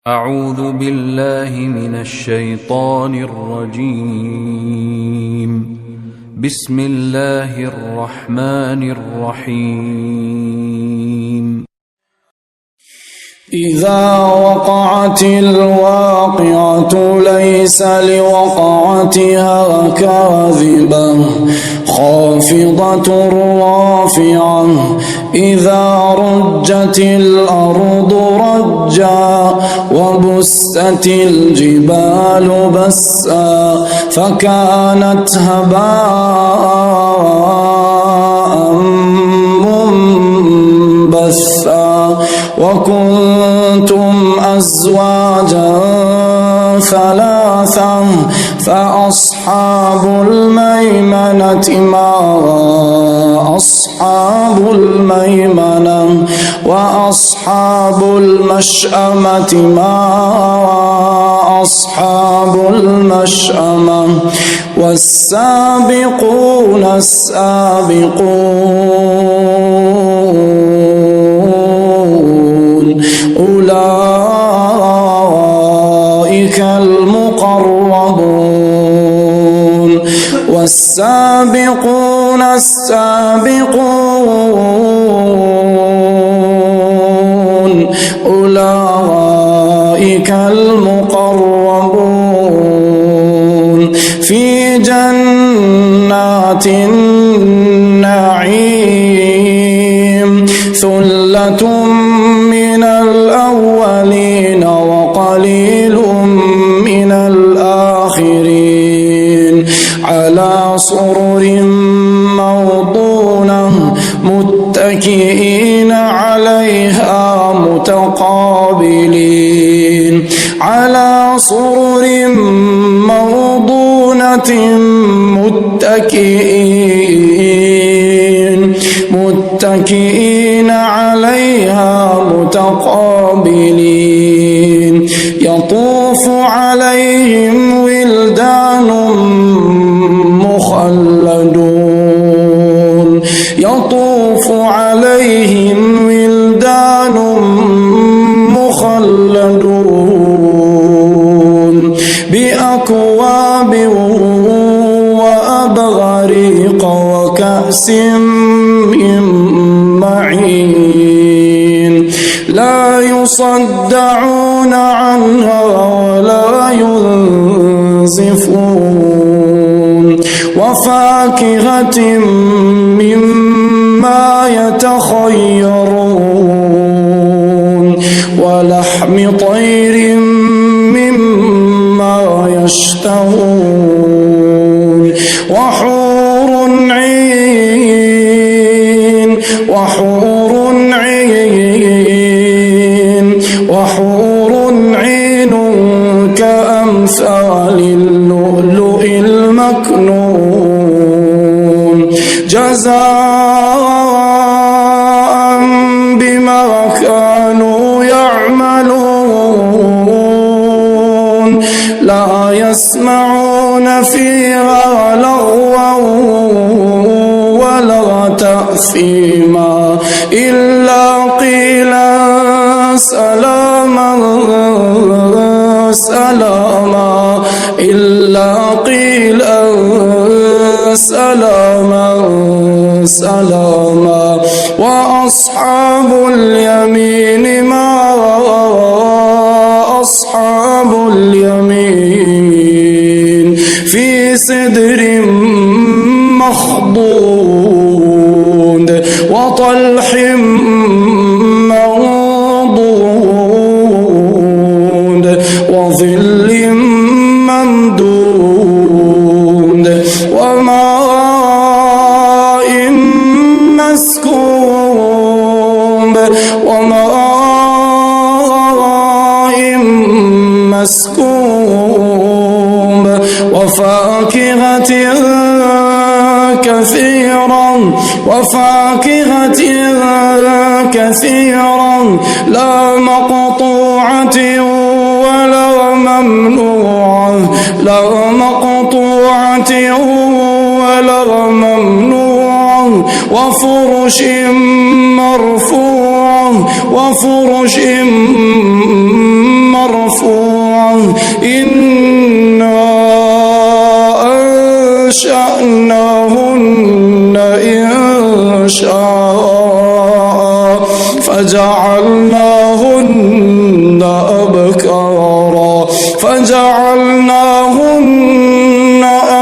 أعوذ بالله من الشيطان الرجيم. بسم الله الرحمن الرحيم. إذا وقعت الواقعة ليس لوقعتها كاذبة خافضة رافعة إذا رجت الأرض رجا وبست الجبال بسا فكانت هباء منبثا وكنتم أزواجا ثلاثا فأصحاب الميمنة ما أصحاب الميمنة وأصحاب المشأمة ما أصحاب المشأمة والسابقون السابقون أولئك المقربون والسابقون السابقون أولئك المقربون في جنات النعيم ثلة من الأولين وقليل من الآخرين على سرر موضونة متكئين عليها متقابلين على سرر موضونة متكئين عليها متقابلين يطوف عليهم ولدان مخلدون يطوف عليهم ولدان مخلدون بأكواب وأبغاريق وكأس من معين لا يصدعون عنها ولا ينزفون وفاكهة مما يتخيرون ولحم طير مما يشتهون وحور عين كأمثال اللؤلؤ المكنون جزاء بما كانوا يعملون لا يسمعون فيها لغوا ولا تأثيما إلا قيلا سلاما سلاما إلا قيلا سلاما سلاما وأصحاب اليمين ما أصحاب اليمين في سدر مخضود وطلح منضود وظل ممدود وماء مسكوب وفاكهة كثيرا لا مقطوعة ولا ممنوعة وفرش مرفوعة إنا أنشأناهن إنشاء فجعلناهن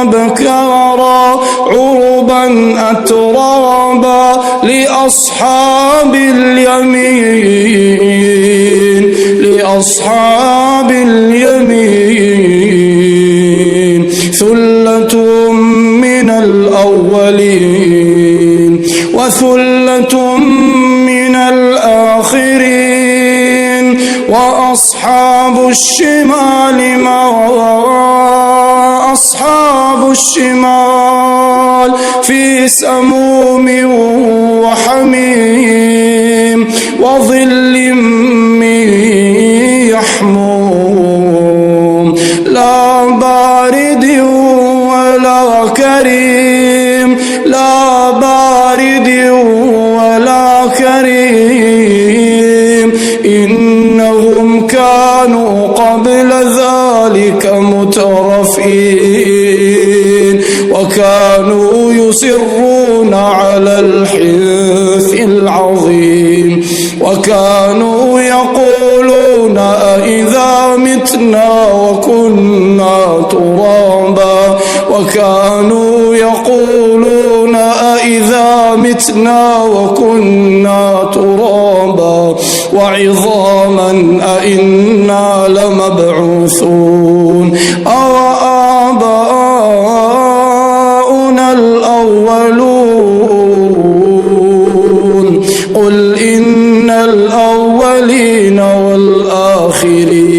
أبكارا عربا أترابا لأصحاب اليمين ثلة من الأولين وثلة من الآخرين وأصحاب الشمال ما أصحاب الشمال في سموم وحميم وظل من يحموم لا بارد ولا كريم إنهم كانوا قبل ذلك مترفين وكانوا يصرون على الحنث العظيم وكانوا يقولون أإذا متنا وكنا ترابا وعظاما أئنا لمبعوثون أوآباؤنا الأولون قل إن الأولين والآخرين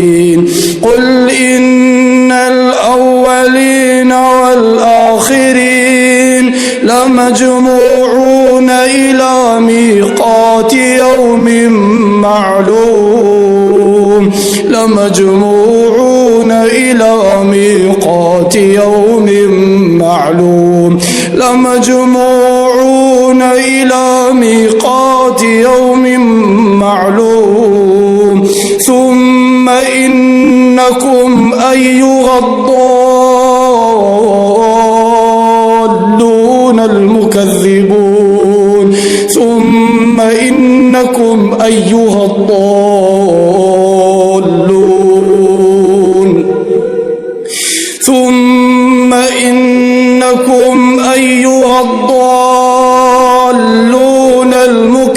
لمجموعون إلى ميقات يوم معلوم ثم إنكم أيها الضالون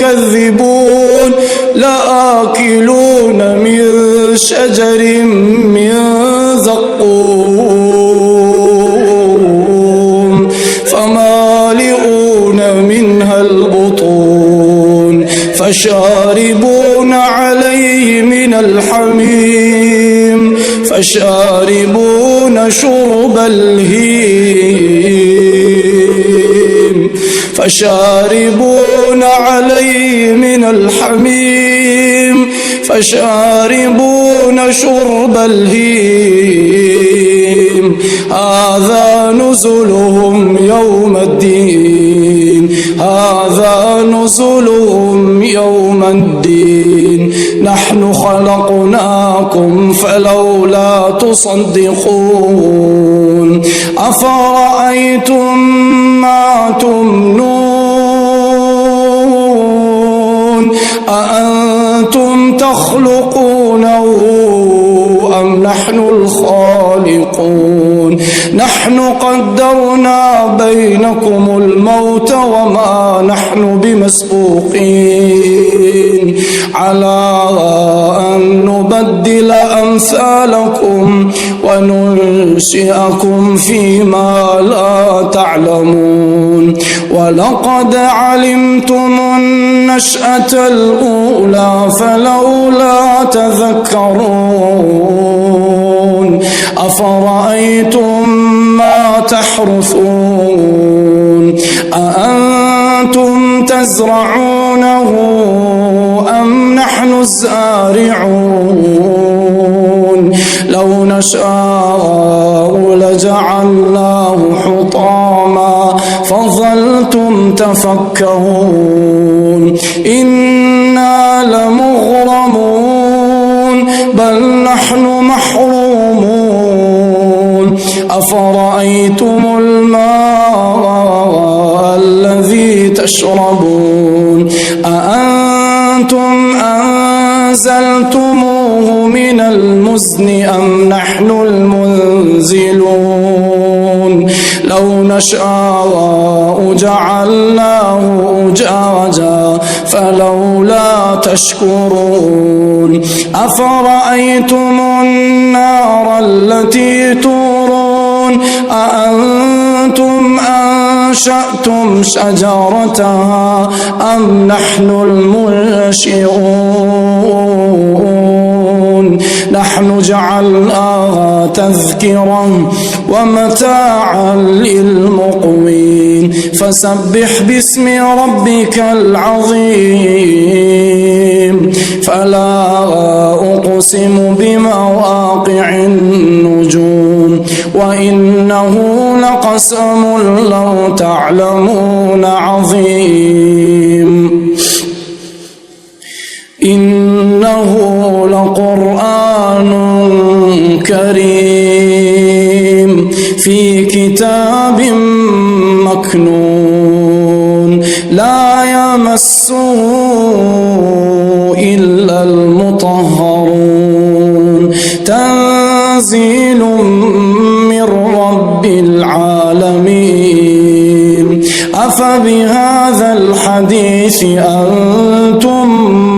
المكذبون لآكلون من شجر من زقوم فمالئون منها البطون فشاربون عليه من الحميم فشاربون شرب الهيم فشاربون عليه من الحميم فشاربون شرب الهيم هذا نزلهم يوم الدين نحن خلقناكم فلولا تصدقون أفرأيتم ما تمنون أأنتم تخلقونه أم نحن الخالقون نحن قدرنا بينكم الموت وما نحن بمسبوقين على أن نبدل أمثالكم وننشئكم فيما لا تعلمون ولقد علمتم النشأة الأولى فلولا تذكرون أفرأيتم ما تحرثون أأنتم تزرعونه أم نحن الزارعون لو نشاء لجعلناه حطاما فظلتم يتفكرون إنا لمغرمون بل نحن محرومون أفرأيتم الماء الذي تشربون أأنتم أنزلتموه من المزن أم نحن المنزلون لو نشاء جعلناه أجاجا فلولا تشكرون أفرأيتم النار التي تورون أأنتم أنشأتم شجرتها أم نحن المنشئون نحن جعلناها تذكرا ومتاعا للمقوين فسبح باسم ربك العظيم فلا أقسم بمواقع النجوم وإنه لقسم لو تعلمون عظيم إنه لقرآن كريم في كتاب مكنون لا يمسه إلا المطهرون تنزيل من رب العالمين أفبهذا الحديث أنتم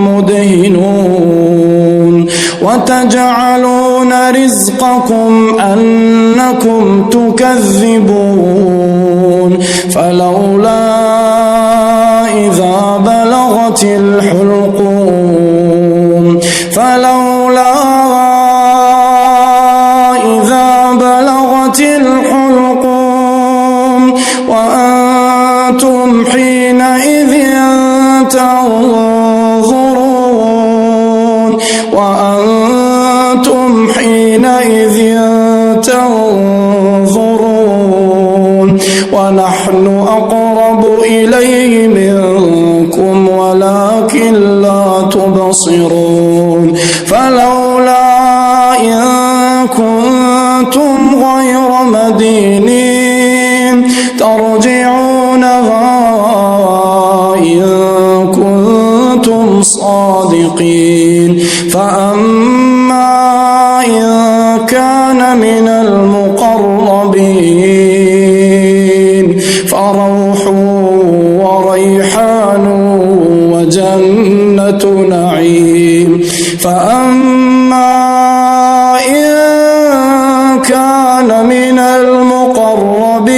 مدهنون وتجعلون رزقكم أنكم تكذبون فلولا إذا بلغت الحلقوم فلولا إذا بلغت الحلقوم وأنتم حينئذ تنظرون وأنتم حينئذ تنظرون ونحن أقرب إليه منكم ولكن لا تبصرون فلولا إن كنتم غير مدينين ترجعونها إن كنتم صادقين فأما إن كان من المقربين فروح وريحان وجنة نعيم فأما إن كان من المقربين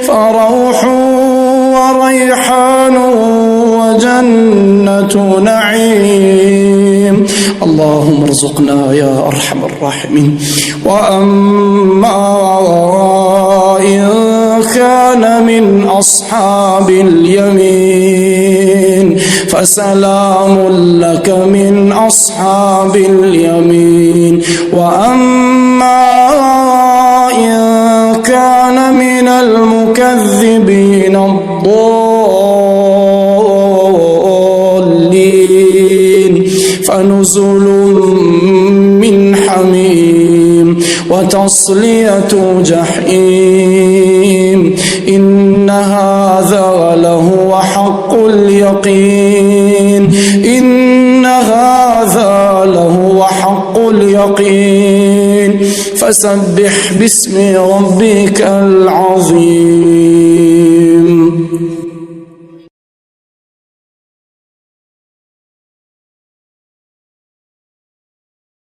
فروح وريحان وجنة نعيم اللهم ارزقنا يا أرحم الراحمين وأما إن كان من أصحاب اليمين فسلام لك من أصحاب اليمين وأما إن كان من المكذبين الضالين فنزل من حميم وتصلية جحيم إن هذا لهو حق اليقين إن هذا لهو حق اليقين فسبح باسم ربك العظيم